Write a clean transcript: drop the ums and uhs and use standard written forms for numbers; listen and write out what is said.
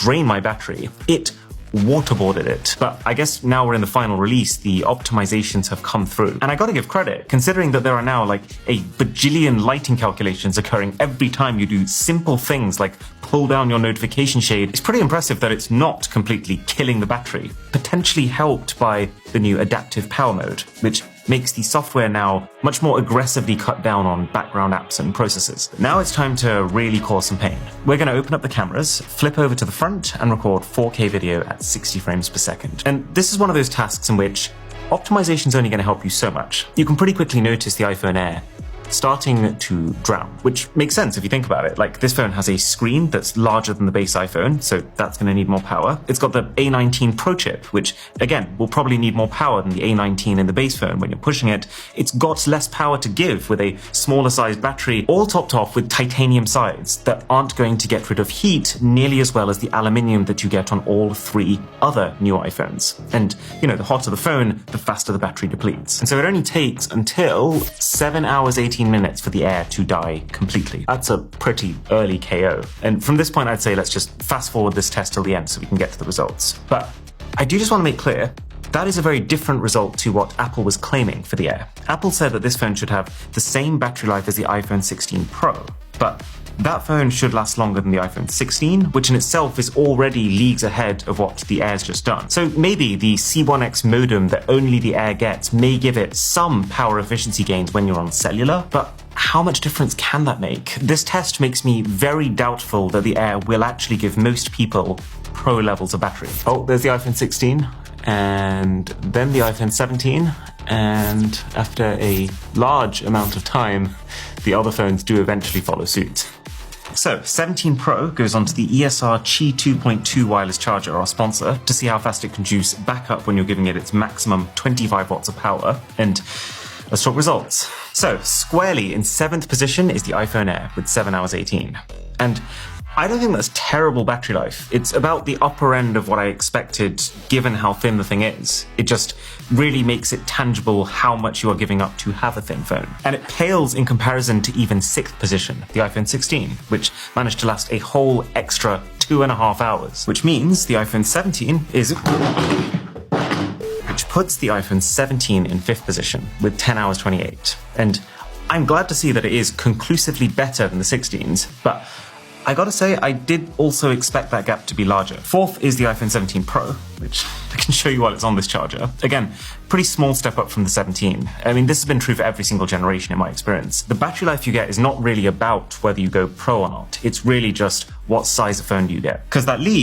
drain my battery. It waterboarded it. But I guess now we're in the final release, the optimizations have come through. And I gotta give credit, considering that there are now like a bajillion lighting calculations occurring every time you do simple things like pull down your notification shade. It's pretty impressive that it's not completely killing the battery, potentially helped by the new adaptive power mode, which makes the software now much more aggressively cut down on background apps and processes. Now it's time to really cause some pain. We're going to open up the cameras, flip over to the front, and record 4K video at 60 frames per second. And this is one of those tasks in which optimization's only going to help you so much. You can pretty quickly notice the iPhone Air starting to drown, which makes sense if you think about it. Like, this phone has a screen that's larger than the base iPhone, so that's going to need more power. It's got the A19 Pro chip, which again will probably need more power than the A19 in the base phone when you're pushing it. It's got less power to give with a smaller sized battery, all topped off with titanium sides that aren't going to get rid of heat nearly as well as the aluminium that you get on all 3 other new iPhones. And you know, the hotter the phone, the faster the battery depletes. And so it only takes until 7 hours 18 minutes for the Air to die completely. That's a pretty early KO. And from this point, I'd say let's just fast forward this test till the end so we can get to the results. But I do just want to make clear, that is a very different result to what Apple was claiming for the Air. Apple said that this phone should have the same battery life as the iPhone 16 Pro, but that phone should last longer than the iPhone 16, which in itself is already leagues ahead of what the Air's just done. So maybe the C1X modem that only the Air gets may give it some power efficiency gains when you're on cellular, but how much difference can that make? This test makes me very doubtful that the Air will actually give most people Pro levels of battery. Oh, there's the iPhone 16, and then the iPhone 17, and after a large amount of time, the other phones do eventually follow suit. So, 17 Pro goes onto the ESR Qi 2.2 wireless charger, our sponsor, to see how fast it can juice back up when you're giving it its maximum 25 watts of power. And let's talk results. So, squarely in 7th position is the iPhone Air with 7 hours 18. And I don't think that's terrible battery life. It's about the upper end of what I expected, given how thin the thing is. It just really makes it tangible how much you are giving up to have a thin phone. And it pales in comparison to even 6th position, the iPhone 16, which managed to last a whole extra 2.5 hours, which means the iPhone 17 is... which puts the iPhone 17 in 5th position with 10 hours 28. And I'm glad to see that it is conclusively better than the 16s, but I gotta say, I did also expect that gap to be larger. 4th is the iPhone 17 Pro, which I can show you while it's on this charger. Again, pretty small step up from the 17. I mean, this has been true for every single generation in my experience. The battery life you get is not really about whether you go Pro or not. It's really just what size of phone do you get. Because that leads